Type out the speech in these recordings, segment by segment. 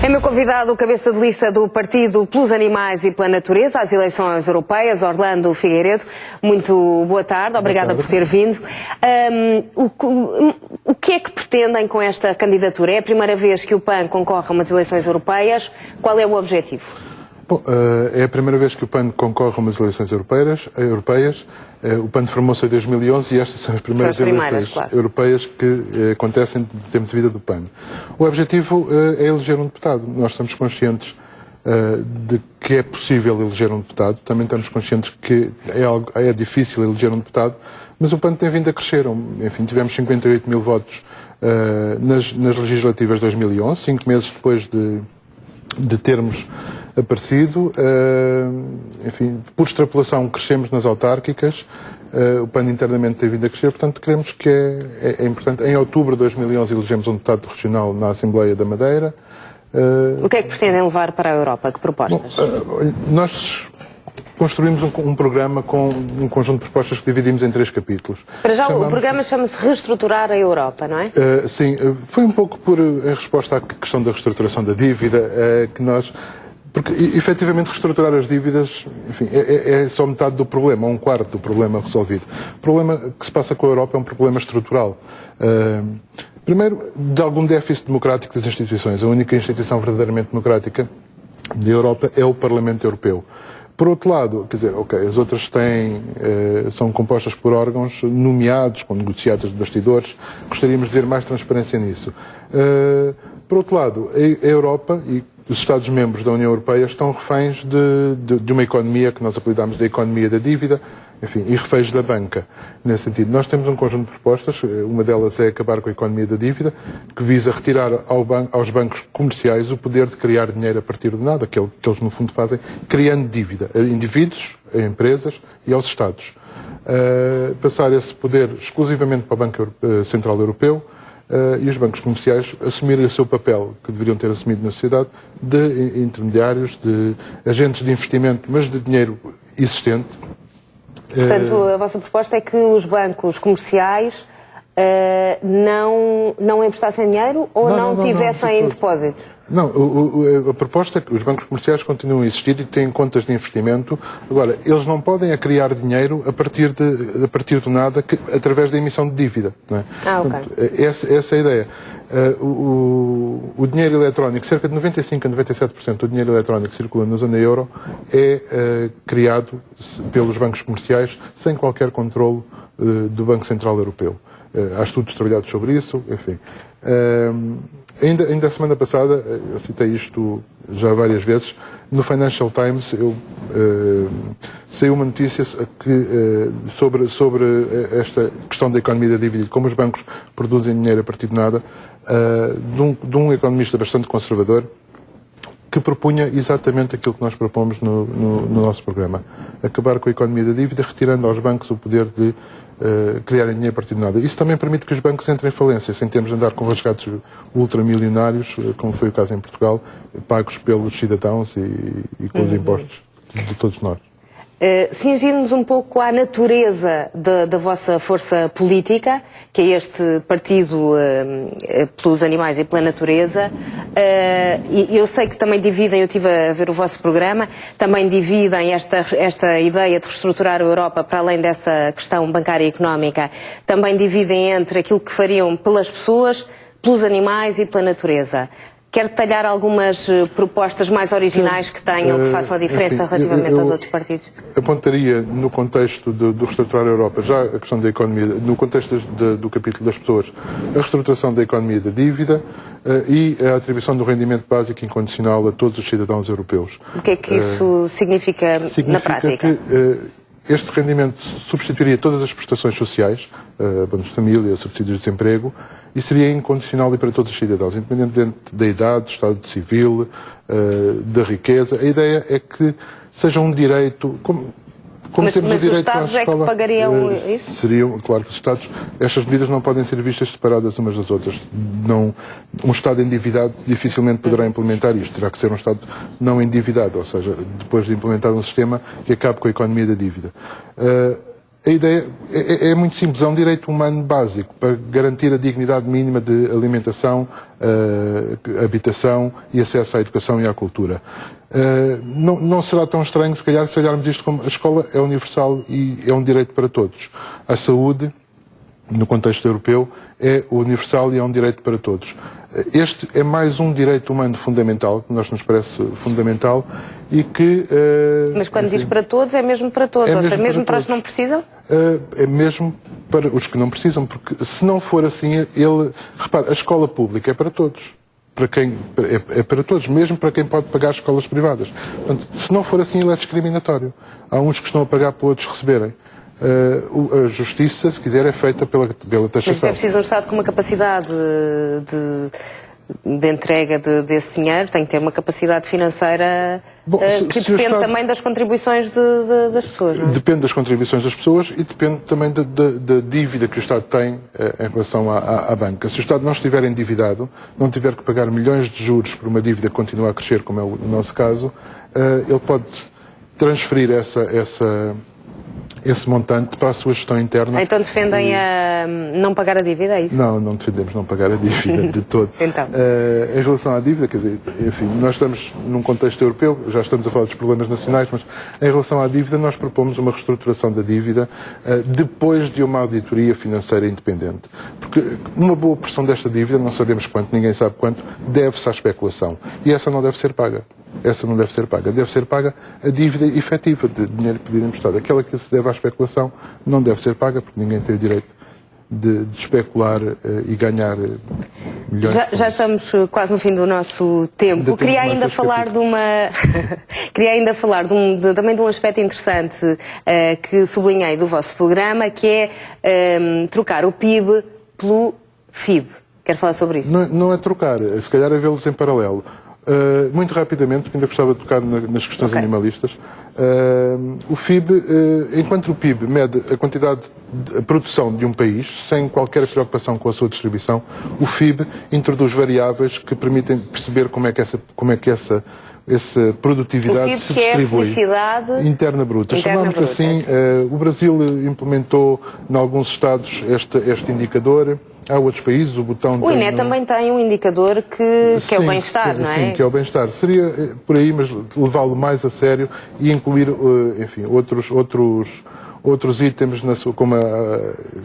É meu convidado o cabeça de lista do Partido Pelos Animais e pela Natureza às eleições europeias, Orlando Figueiredo. Muito boa tarde, obrigada por ter vindo. O que é que pretendem com esta candidatura? É a primeira vez que o PAN concorre a umas eleições europeias. Qual é o objetivo? Bom, é a primeira vez que o PAN concorre a umas eleições europeias. O PAN formou-se em 2011 e estas são as primeiras eleições europeias que acontecem no tempo de vida do PAN. O objetivo é eleger um deputado. Nós estamos conscientes de que é possível eleger um deputado. Também estamos conscientes que é difícil eleger um deputado, mas o PAN tem vindo a crescer. Enfim, tivemos 58 mil votos nas legislativas de 2011, 5 meses depois de termos aparecido. Enfim, por extrapolação crescemos nas autárquicas, o PAN internamente tem vindo a crescer, portanto queremos que é importante. Em outubro de 2011 elegemos um deputado regional na Assembleia da Madeira. O que é que pretendem levar para a Europa? Que propostas? Nós construímos um programa com um conjunto de propostas que dividimos em 3 capítulos. Para já o programa chama-se Reestruturar a Europa, não é? Sim, foi um pouco em resposta à questão da reestruturação da dívida, que nós... Porque, efetivamente, reestruturar as dívidas, enfim, é só metade do problema, ou um quarto do problema resolvido. O problema que se passa com a Europa é um problema estrutural. Primeiro, de algum déficit democrático das instituições. A única instituição verdadeiramente democrática da Europa é o Parlamento Europeu. Por outro lado, quer dizer, as outras são compostas por órgãos nomeados, com negociados de bastidores. Gostaríamos de ver mais transparência nisso. Por outro lado, a Europa e os Estados-membros da União Europeia estão reféns de uma economia que nós apelidamos de economia da dívida, enfim, e reféns da banca. Nesse sentido, nós temos um conjunto de propostas, uma delas é acabar com a economia da dívida, que visa retirar aos bancos comerciais o poder de criar dinheiro a partir de nada, que é o que eles no fundo fazem, criando dívida a indivíduos, a empresas e aos Estados. Passar esse poder exclusivamente para o Banco Central Europeu, e os bancos comerciais assumirem o seu papel, que deveriam ter assumido na sociedade, de intermediários, de agentes de investimento, mas de dinheiro existente. Portanto, a vossa proposta é que os bancos comerciais não emprestassem dinheiro ou não tivessem depósitos? Não, a proposta é que os bancos comerciais continuem a existir e têm contas de investimento. Agora, eles não podem criar dinheiro a partir do nada, através da emissão de dívida. Não é? Portanto, essa é a ideia. O dinheiro eletrónico, cerca de 95% a 97% do dinheiro eletrónico que circula na zona euro é criado pelos bancos comerciais sem qualquer controle do Banco Central Europeu. Há estudos trabalhados sobre isso, enfim. Ainda a semana passada, eu citei isto já várias vezes, no Financial Times saiu uma notícia sobre esta questão da economia da dívida e como os bancos produzem dinheiro a partir de nada, de um economista bastante conservador que propunha exatamente aquilo que nós propomos no nosso programa. Acabar com a economia da dívida, retirando aos bancos o poder de criarem dinheiro a partir de nada. Isso também permite que os bancos entrem em falência, sem termos de andar com resgates ultramilionários, como foi o caso em Portugal, pagos pelos cidadãos e com os impostos de todos nós. Cingir-nos um pouco à natureza da vossa força política, que é este Partido Pelos Animais e pela Natureza. E eu sei que também dividem, eu estive a ver o vosso programa, também dividem esta ideia de reestruturar a Europa para além dessa questão bancária e económica, também dividem entre aquilo que fariam pelas pessoas, pelos animais e pela natureza. Quer detalhar algumas propostas mais originais que tenham, que façam a diferença relativamente aos outros partidos? Apontaria, no contexto do reestruturar a Europa, já a questão da economia, no contexto do capítulo das pessoas, a reestruturação da economia da dívida e a atribuição do rendimento básico incondicional a todos os cidadãos europeus. O que é que isso significa na prática? Que, este rendimento substituiria todas as prestações sociais, abonos de família, subsídios de desemprego, e seria incondicional e para todos os cidadãos, independentemente da idade, do estado civil, da riqueza. A ideia é que seja um direito... Mas os Estados é que pagariam isso? Seriam, claro que os Estados... Estas medidas não podem ser vistas separadas umas das outras. Um Estado endividado dificilmente poderá implementar isto. Terá que ser um Estado não endividado, ou seja, depois de implementar um sistema que acabe com a economia da dívida. A ideia é muito simples, é um direito humano básico para garantir a dignidade mínima de alimentação, habitação e acesso à educação e à cultura. Não será tão estranho, se calhar, se olharmos isto como a escola é universal e é um direito para todos. A saúde, no contexto europeu, é universal e é um direito para todos. Este é mais um direito humano fundamental, que nos parece fundamental, e que... Mas quando diz para todos, é mesmo para todos, ou seja, mesmo para os que não precisam? É mesmo para os que não precisam, porque se não for assim, repare, a escola pública é para todos. É para todos, mesmo para quem pode pagar escolas privadas. Portanto, se não for assim, ele é discriminatório. Há uns que estão a pagar para outros receberem. A justiça, se quiser, é feita pela taxação. Mas é preciso um Estado com uma capacidade de entrega desse dinheiro, tem que ter uma capacidade financeira que depende Estado... também das contribuições das pessoas, não é? Depende das contribuições das pessoas e depende também da dívida que o Estado tem em relação à banca. Se o Estado não estiver endividado, não tiver que pagar milhões de juros por uma dívida que continua a crescer, como é o nosso caso, ele pode transferir esse montante para a sua gestão interna. Então defendem a não pagar a dívida, é isso? Não defendemos não pagar a dívida de todo. Então. Em relação à dívida, quer dizer, enfim, nós estamos num contexto europeu, já estamos a falar dos problemas nacionais, mas em relação à dívida nós propomos uma reestruturação da dívida depois de uma auditoria financeira independente. Porque uma boa porção desta dívida, não sabemos quanto, ninguém sabe quanto, deve-se à especulação. E essa não deve ser paga. Essa não deve ser paga. Deve ser paga a dívida efetiva de dinheiro pedido emprestado. Aquela que se deve à especulação não deve ser paga, porque ninguém tem o direito de especular e ganhar milhões de euros. Já estamos quase no fim do nosso tempo. Queria ainda falar de uma... Queria ainda falar também de um aspecto interessante que sublinhei do vosso programa, que é trocar o PIB pelo FIB. Quero falar sobre isso? Não é trocar, se calhar é vê-los em paralelo. Muito rapidamente, porque ainda gostava de tocar nas questões animalistas, o FIB, enquanto o PIB mede a quantidade de produção de um país, sem qualquer preocupação com a sua distribuição, o FIB introduz variáveis que permitem perceber como é que essa produtividade se distribui. É a felicidade interna bruta. Chamamos assim, o Brasil implementou em alguns estados este indicador. Há outros países, o botão... O INE também tem um indicador que é o bem-estar, não é? Sim, que é o bem-estar. Seria por aí, mas levá-lo mais a sério e incluir, enfim, outros itens, como a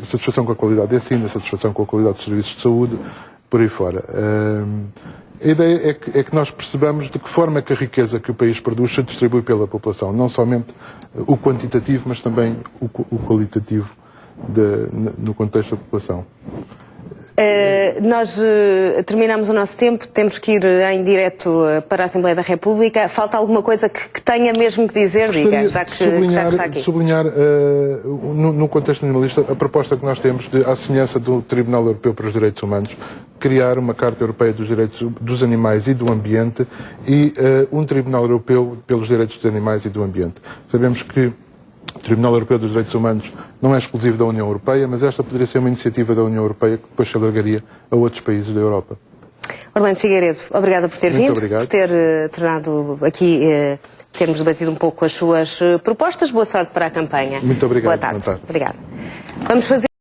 satisfação com a qualidade de ensino, a satisfação com a qualidade dos serviços de saúde, por aí fora. A ideia é que nós percebamos de que forma é que a riqueza que o país produz se distribui pela população. Não somente o quantitativo, mas também o qualitativo no contexto da população. Nós terminamos o nosso tempo, temos que ir em direto para a Assembleia da República. Falta alguma coisa que tenha mesmo que dizer? Diga, já que está aqui. Sublinhar, no contexto animalista, a proposta que nós temos, à semelhança do Tribunal Europeu para os Direitos Humanos, criar uma Carta Europeia dos Direitos dos Animais e do Ambiente e um Tribunal Europeu pelos Direitos dos Animais e do Ambiente. Sabemos que o Tribunal Europeu dos Direitos Humanos não é exclusivo da União Europeia, mas esta poderia ser uma iniciativa da União Europeia que depois se alargaria a outros países da Europa. Orlando Figueiredo, obrigada por ter vindo, obrigado. Por ter tornado aqui, termos debatido um pouco as suas propostas. Boa sorte para a campanha. Muito obrigado. Boa tarde. Obrigada. Vamos fazer